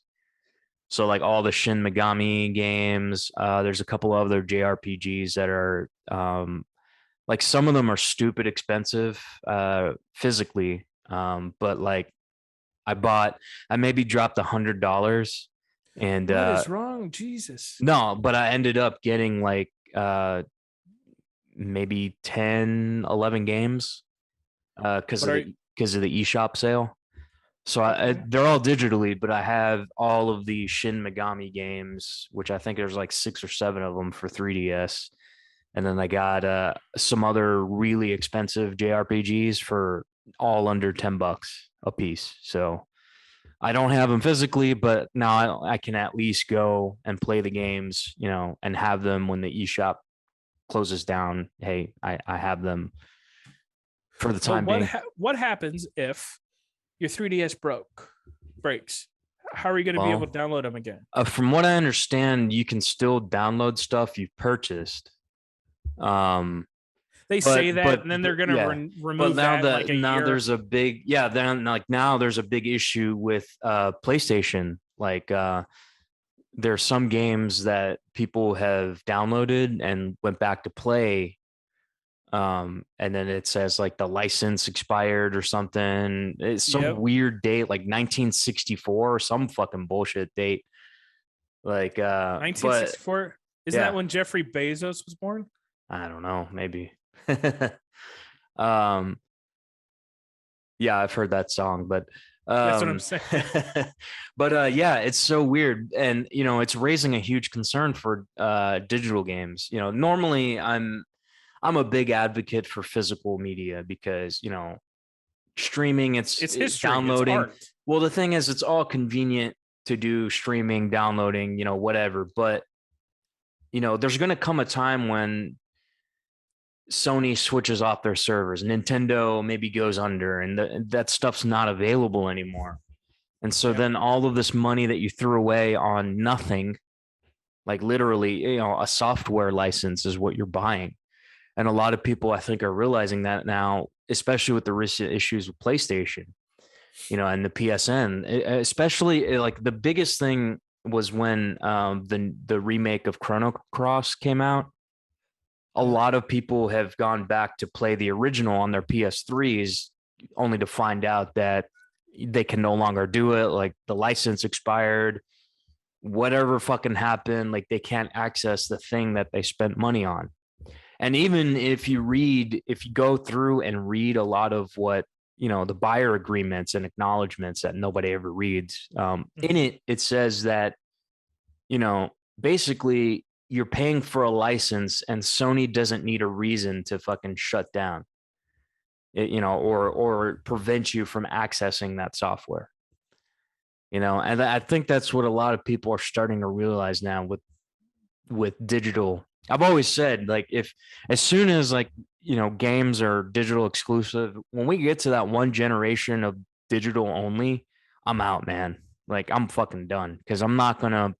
So like all the Shin Megami games, there's a couple other JRPGs that are like some of them are stupid expensive physically, but like I maybe dropped $100 and What is wrong? Jesus. no, but I ended up getting like maybe 10, 11 games But are because of the eShop sale. So okay. they're all digitally, but I have all of the Shin Megami games, which I think there's like 6 or 7 of them for 3DS. And then I got some other really expensive JRPGs for all under $10 a piece. So I don't have them physically, but now I can at least go and play the games, you know, and have them when the eShop closes down. Hey, I have them for the But time being. what happens if your 3DS breaks? How are you going to be able Well, to download them again? from what I understand, you can still download stuff you've purchased. Um, They say that, and then they're going to yeah, but remove that in like a now year. there's a big yeah. Then like now there's a big issue with PlayStation. Like there's some games that people have downloaded and went back to play, and then it says like the license expired or something. It's some Yep. weird date, like 1964 or some fucking bullshit date. Like but 1964. Isn't that yeah, when Jeffrey Bezos was born? I don't know, maybe. um yeah, I've heard that song, but That's what I'm saying. but yeah, it's so weird, and you know it's raising a huge concern for digital games. You know, normally I'm a big advocate for physical media because you know streaming, It's it's history. It's downloading. art. Well, the thing is, it's all convenient to do streaming, downloading, you know, whatever. But you know, there's going to come a time when Sony switches off their servers, Nintendo maybe goes under, and that stuff's not available anymore. And so Yep. then all of this money that you threw away on nothing, like literally, you know, a software license is what you're buying. And a lot of people, I think, are realizing that now, especially with the recent issues with PlayStation, you know, and the PSN, especially like the biggest thing was when the remake of Chrono Cross came out. A Mhm. lot of people have gone back to play the original on their PS3s only to find out that they can no longer do it. Like the license expired, whatever fucking happened, like they can't access the thing that they spent money on. And even if you go through and read a lot of what, you know, the buyer agreements and acknowledgments that nobody ever reads, in Mhm. it says that, you know, basically you're paying for a license and Sony doesn't need a reason to fucking shut down it, you know, or prevent you from accessing that software, you know. And I think that's what a lot of people are starting to realize now with digital. I've always said, like, if as soon as like, you know, games are digital exclusive, when we get to that one generation of digital only, I'm out, man. Like I'm fucking done because I'm not gonna.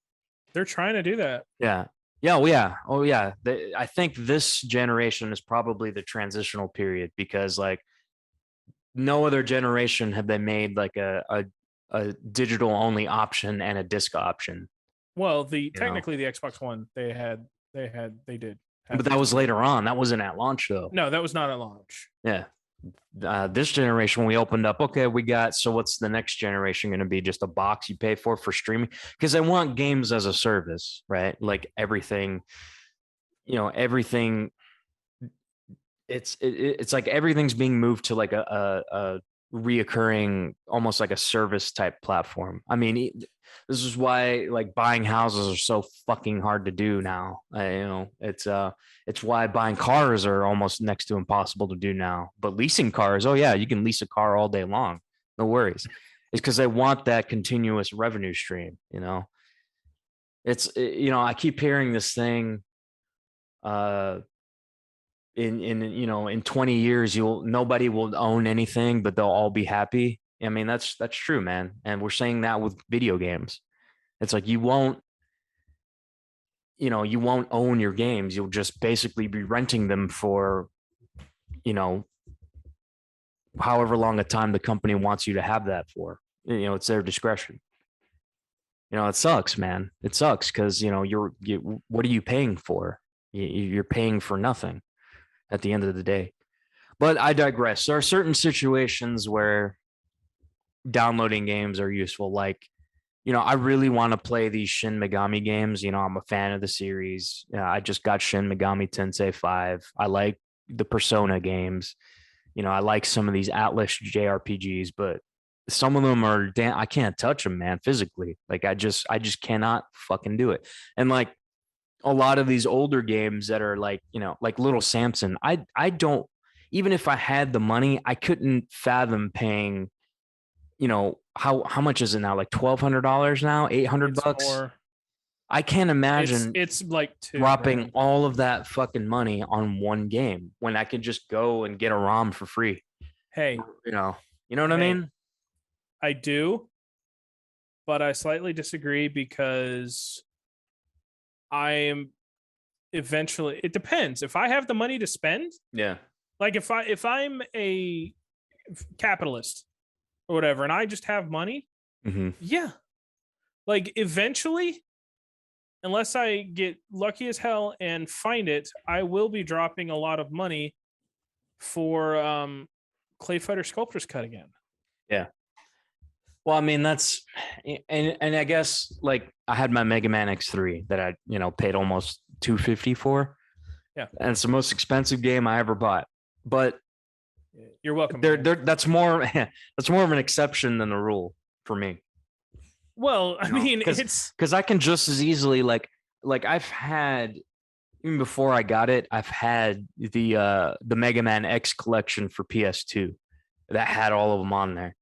They're trying to do that. Yeah. Yeah. Oh, yeah. Oh, yeah. I think this generation is probably the transitional period because, like, no other generation have they made like a digital only option and a disc option. Well, the You know, technically the Xbox One they did but have that was digital. later on. That wasn't at launch though. No, that was not at launch. Yeah. This generation, we opened up. Okay, we got. So what's the next generation going to be? Just a box you pay for streaming because they want games as a service, right? Like everything, you know, everything it's like everything's being moved to like a reoccurring, almost like a service type platform. I mean, this is why like buying houses are so fucking hard to do now. You know, it's why buying cars are almost next to impossible to do now. But leasing cars, oh yeah, you can lease a car all day long, no worries. It's because they want that continuous revenue stream. I keep hearing this thing. In 20 years, nobody will own anything, but they'll all be happy. I mean, that's true, man. And we're saying that with video games. It's like you won't own your games. You'll just basically be renting them for, however long a time the company wants you to have that for. It's their discretion. It sucks, man. It sucks because what are you paying for? You're paying for nothing at the end of the day. But I digress. There are certain situations where downloading games are useful. Like, I really want to play these Shin Megami games. I'm a fan of the series. I just got Shin Megami Tensei 5. I like the Persona games. I like some of these Atlas JRPGs, but some of them are I can't touch them, man, physically. Like I just cannot fucking do it. And like a lot of these older games that are like, like Little Samson, I don't, even if I had the money, I couldn't fathom paying, how much is it now? Like $1,200 now, $800. More. I can't imagine it's like dropping all of that fucking money on one game when I could just go and get a ROM for free. Hey, you know what I mean? I do, but I slightly disagree because it depends. If I have the money to spend, yeah. Like if I'm a capitalist or whatever, and I just have money, yeah. Like eventually, unless I get lucky as hell and find it, I will be dropping a lot of money for Clay Fighter Sculptor's Cut again. Yeah. Well, I mean, that's and I guess like I had my Mega Man X3 that I, paid almost $250 for. Yeah. And it's the most expensive game I ever bought. But you're welcome. That's more of an exception than the rule for me. Well, I mean, it's because I can just as easily like I've had, even before I got it, I've had the Mega Man X collection for PS2 that had all of them on there,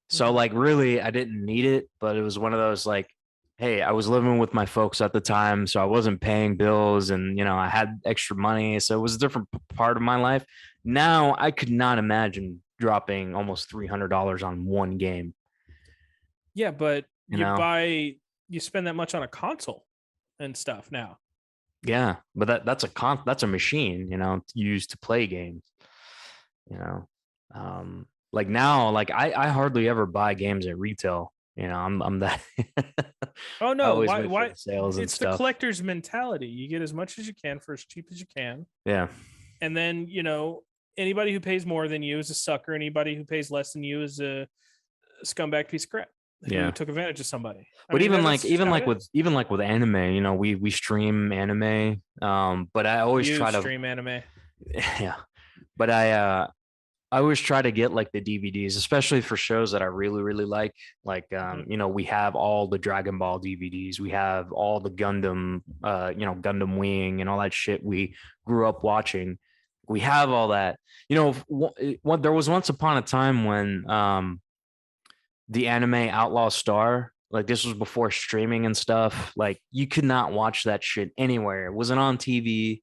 So like really I didn't need it, but it was one of those like, hey, I was living with my folks at the time, so I wasn't paying bills and I had extra money, so it was a different part of my life. Now I could not imagine dropping almost $300 on one game. Yeah, but you spend that much on a console and stuff now. Yeah, but that's a machine, used to play games. Like now, like I hardly ever buy games at retail. I'm that. Oh no! Why sales and it's stuff. The collector's mentality. You get as much as you can for as cheap as you can. Yeah. And then anybody who pays more than you is a sucker. Anybody who pays less than you is a scumbag piece of crap. Who took advantage of somebody. But even with anime, we stream anime. But I always try to stream anime. Yeah. But I always try to get like the DVDs, especially for shows that I really, really like. Like, we have all the Dragon Ball DVDs. We have all the Gundam, Gundam Wing and all that shit we grew up watching. We have all that. There was once upon a time when the anime Outlaw Star, like this was before streaming and stuff. Like you could not watch that shit anywhere. It wasn't on TV.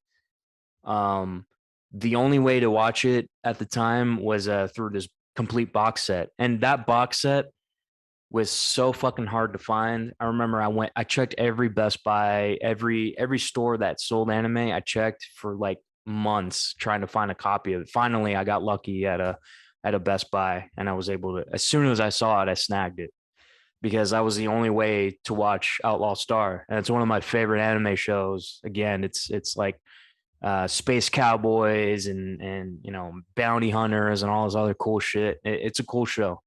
The only way to watch it at the time was through this complete box set. And that box set was so fucking hard to find. I remember I checked every Best Buy, every store that sold anime. I checked for like months trying to find a copy of it. Finally, I got lucky at a Best Buy and I was able to, as soon as I saw it, I snagged it because that was the only way to watch Outlaw Star. And it's one of my favorite anime shows. Again, it's like space cowboys and bounty hunters and all this other cool shit. It's a cool show.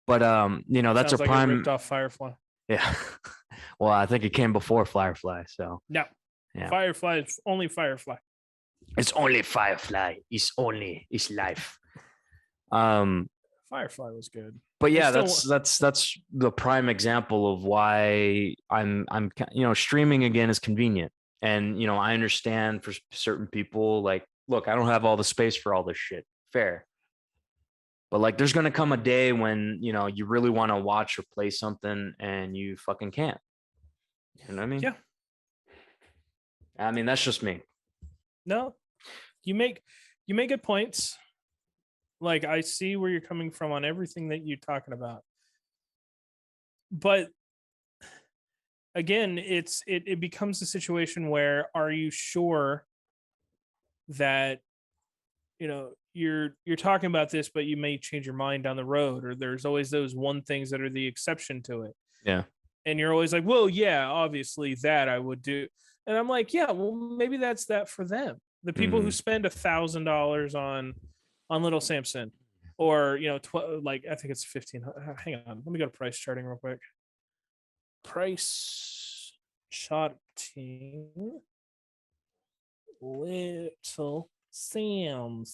But that's sounds a like prime. It ripped off Firefly. Yeah. Well, I think it came before Firefly. So no, yeah. Firefly is only Firefly. It's only Firefly. It's life. Firefly was good. But yeah, that's the prime example of why I'm streaming again is convenient. And I understand for certain people, like, look, I don't have all the space for all this shit. Fair. But like, there's gonna come a day when you really want to watch or play something and you fucking can't. You know what I mean? Yeah. I mean, that's just me. No, you make good points. Like, I see where you're coming from on everything that you're talking about. But again, it becomes a situation where, are you sure that you're talking about this, but you may change your mind down the road, or there's always those one things that are the exception to it. Yeah. And you're always like, well, yeah, obviously that I would do. And I'm like, yeah, well, maybe that's that for them. The people who spend $1,000 on little Samson, or like, I think it's 15. Hang on, let me go to price charting real quick. Price charting little Samson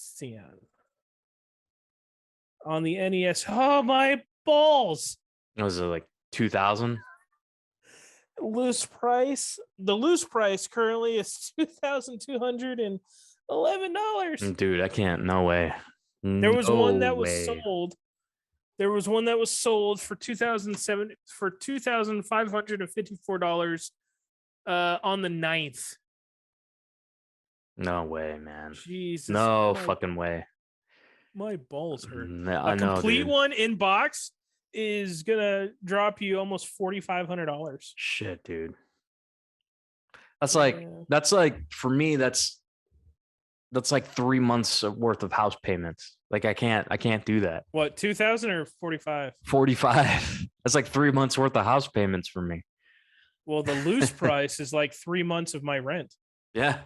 on the NES. Oh, my balls. Was it like 2,000? Loose price. The loose price currently is $2,211. Dude, I can't. No way. There was one that was way. sold. There was one that was sold for $2,554 on the 9th. No way, man. Jesus. No fucking way. My balls hurt. I know, complete dude. one in box is gonna drop you almost $4,500. Shit, dude. That's like for me, that's like 3 months worth of house payments. Like, I can't do that. What, 2,000 or 45? 45. That's like 3 months worth of house payments for me. Well, the loose price is like 3 months of my rent. Yeah.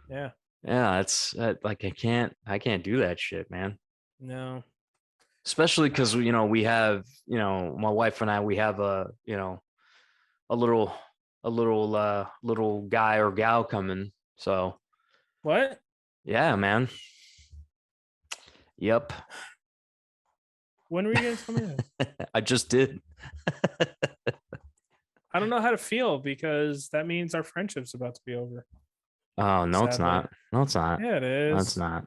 Yeah. Yeah, it's like, I can't do that shit, man. No. Especially because we have, my wife and I, we have a little guy or gal coming. So What? yeah, man. Yep. When were you gonna tell me that? I just did. I don't know how to feel, because that means our friendship's about to be over. Oh, no, Sadly. it's not. No, it's not. Yeah, it is. No, it's not.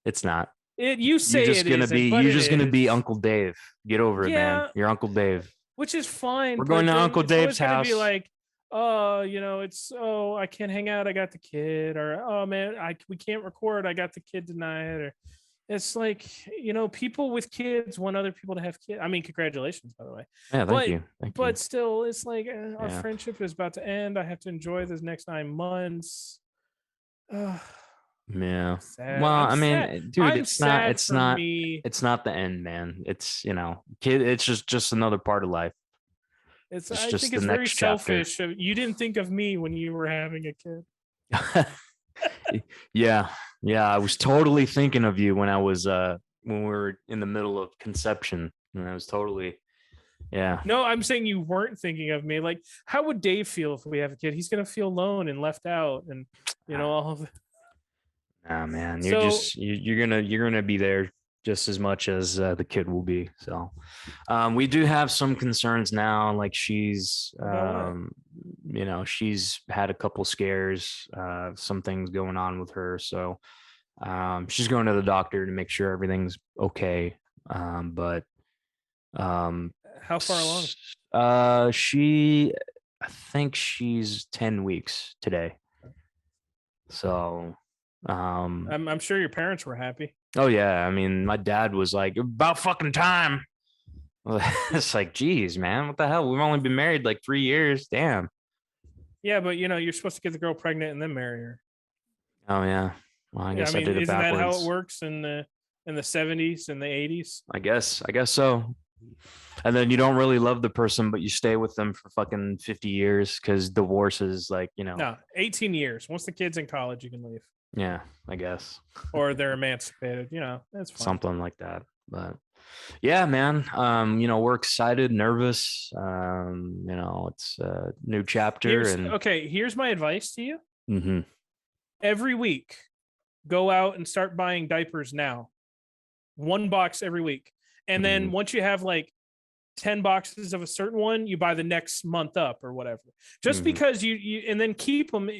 It's not. You say you're just gonna be. You're just gonna be Uncle Dave. Get over it, man. You're Uncle Dave. Which is fine. We're going to Uncle Dave's house. Be like, I can't hang out, I got the kid, or oh man, we can't record, I got the kid tonight, or it's like, people with kids want other people to have kids. I mean, congratulations, by the way. Yeah, thank you. But still, it's like, our friendship is about to end. I have to enjoy this next 9 months. Yeah. Sad. Well, I mean, sad. Dude, it's not the end, man. It's kid. It's just another part of life. I think it's very selfish. You didn't think of me when you were having a kid. Yeah. I was totally thinking of you when we were in the middle of conception, and I was totally. Yeah. No, I'm saying you weren't thinking of me. Like, how would Dave feel if we have a kid? He's gonna feel alone and left out, and all of. Nah, man, you're gonna be there just as much as the kid will be. So, we do have some concerns now. Like, she's, she's had a couple scares, some things going on with her. So, she's going to the doctor to make sure everything's okay. But how far along? I think she's 10 weeks today. So, I'm sure your parents were happy. Oh yeah, I mean, my dad was like, about fucking time. It's like, geez, man, what the hell? We've only been married like 3 years. Damn. Yeah, but you're supposed to get the girl pregnant and then marry her. Oh yeah. Well, I guess I did it isn't backwards. That how it works in the 70s and the 80s? I guess so. And then you don't really love the person, but you stay with them for fucking 50 years because divorce is like, No, 18 years. Once the kid's in college, you can leave. Yeah, I guess. Or they're emancipated, that's fine. Something like that. But yeah, man, we're excited, nervous. It's a new chapter. Here's my advice to you. Mm-hmm. Every week, go out and start buying diapers now. 1 box every week. And then once you have like 10 boxes of a certain one, you buy the next month up or whatever. Just Mhm. because you and then keep them,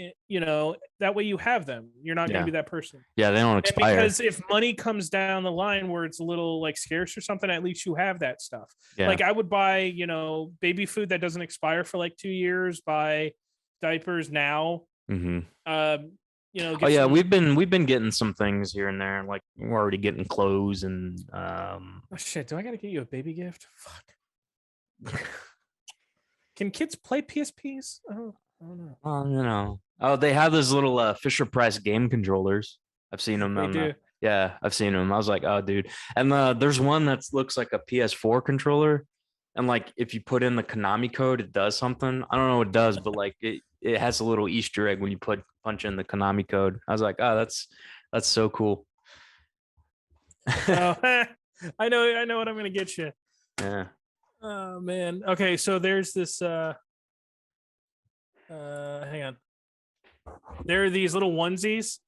that way you have them. You're not going Yeah. to be that person. Yeah, they don't And expire. because if money comes down the line where it's a little like scarce or something, at least you have that stuff. Yeah. Like I would buy, baby food that doesn't expire for like 2 years, buy diapers now. Mm-hmm. Get Oh yeah, some- we've been getting some things here and there. Like we're already getting clothes and Oh shit, do I gotta get you a baby gift? Fuck. Can kids play PSPs? Oh, I don't know. Oh, they have those little Fisher Price game controllers. I've seen them. They do. Yeah, I've seen them. I was like, oh, dude. And there's one that looks like a PS4 controller, and like if you put in the Konami code, it does something. I don't know what it does, but like it has a little Easter egg when you punch in the Konami code. I was like, oh, that's so cool. Oh, I know what I'm gonna get you. Yeah. Oh man. Okay, so there's this hang on. There are these little onesies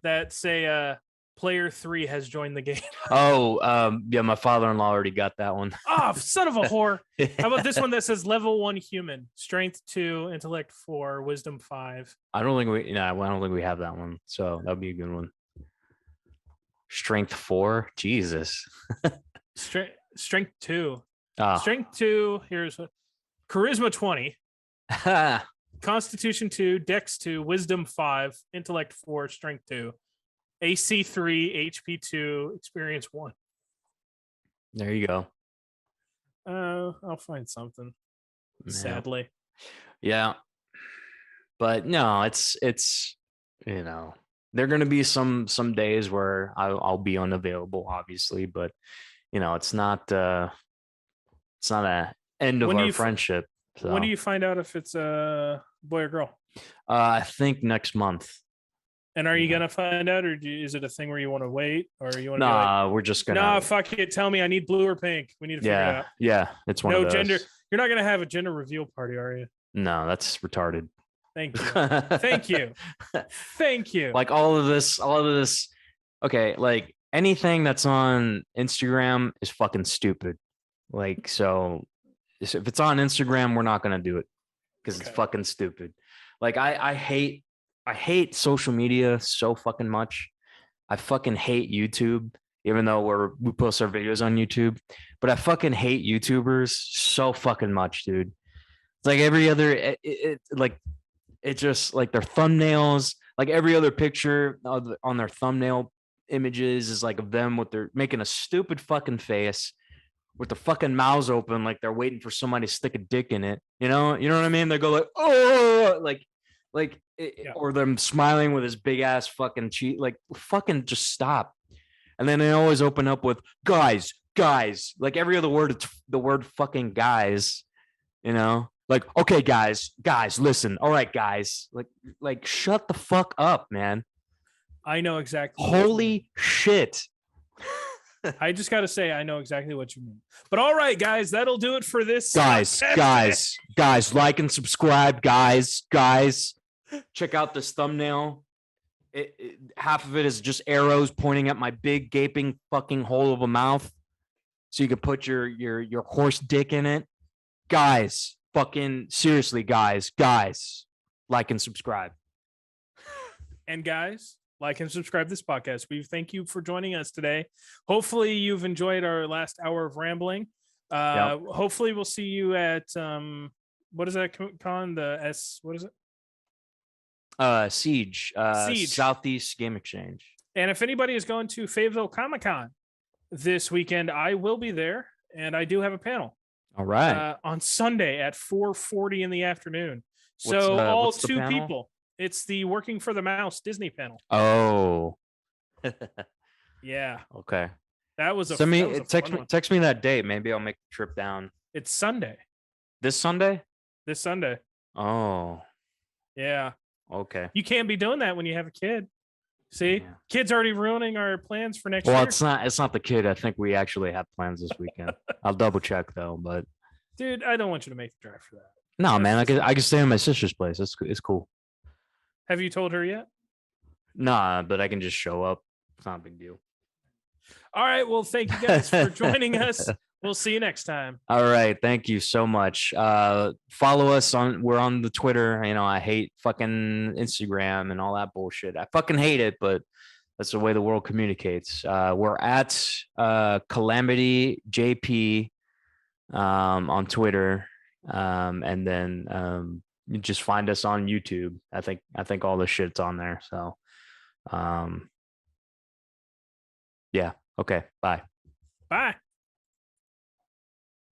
that say player 3 has joined the game. Oh, yeah, my father-in-law already got that one. Oh, son of a whore. How about this one that says level 1 human, strength 2, intellect 4, wisdom 5. I don't think we have that one. So that'd be a good one. Strength 4. Jesus. Strength 2. Oh. Strength 2, here's what. Charisma 20. Constitution 2, Dex 2, Wisdom 5, Intellect 4, Strength 2, AC 3, HP 2, Experience 1. There you go. I'll find something. Sadly. Yeah. But no, it's there are going to be some days where I'll be unavailable, obviously, but it's not a end of our friendship. So. When do you find out if it's a boy or girl? I think next month. And are you gonna find out, or is it a thing where you want to wait, or you want to? Nah, we're just gonna. Nah, fuck it. Tell me, I need blue or pink. We need to figure it out. Yeah, it's one of those. Gender. You're not gonna have a gender reveal party, are you? No, that's retarded. Thank you. Thank you. Thank you. Like all of this. Okay, like anything that's on Instagram is fucking stupid. Like so. If it's on Instagram, we're not gonna do it because it's fucking stupid. Like I hate social media so fucking much. I fucking hate YouTube, even though we post our videos on YouTube. But I fucking hate YouTubers so fucking much, dude. It's like every other, it's just like their thumbnails, like every other picture on their thumbnail images is like of them with their making a stupid fucking face. With their fucking mouths open, like they're waiting for somebody to stick a dick in it. You know what I mean? They go like, oh, or them smiling with his big ass fucking cheek. Like, fucking just stop. And then they always open up with guys. Like every other word, it's the word fucking guys. Like, okay, guys, listen. All right, guys, like, shut the fuck up, man. I know exactly. Holy shit. I just got to say, I know exactly what you mean. But all right, guys, that'll do it for this. Guys, like and subscribe, guys. Check out this thumbnail. Half of it is just arrows pointing at my big gaping fucking hole of a mouth, so you can put your horse dick in it. Guys, fucking seriously, guys, like and subscribe. And guys, like and subscribe to this podcast. We thank you for joining us today. Hopefully you've enjoyed our last hour of rambling. Hopefully we'll see you at what is that con? What is it? Siege. Southeast Game Exchange. And if anybody is going to Fayetteville Comic-Con this weekend, I will be there, and I do have a panel. All right. On Sunday at 4:40 in the afternoon. So all two people. It's the Working for the Mouse Disney panel. Oh. Yeah. Okay. That was a text me that date. Maybe I'll make the trip down. It's Sunday. This Sunday? This Sunday. Oh. Yeah. Okay. You can't be doing that when you have a kid. See? Yeah. Kids already ruining our plans for next year. Well, it's not the kid. I think we actually have plans this weekend. I'll double check though, but dude, I don't want you to make the drive for that. No, man. I can stay in my sister's place. It's cool. Have you told her yet? Nah, but I can just show up. It's not a big deal. All right. Well, thank you guys for joining us. We'll see you next time. All right. Thank you so much. Follow us we're on the Twitter. You know, I hate fucking Instagram and all that bullshit. I fucking hate it, but that's the way the world communicates. We're at Calamity JP on Twitter. And then you just find us on YouTube. I think all the shit's on there. So yeah. Okay. Bye. Bye.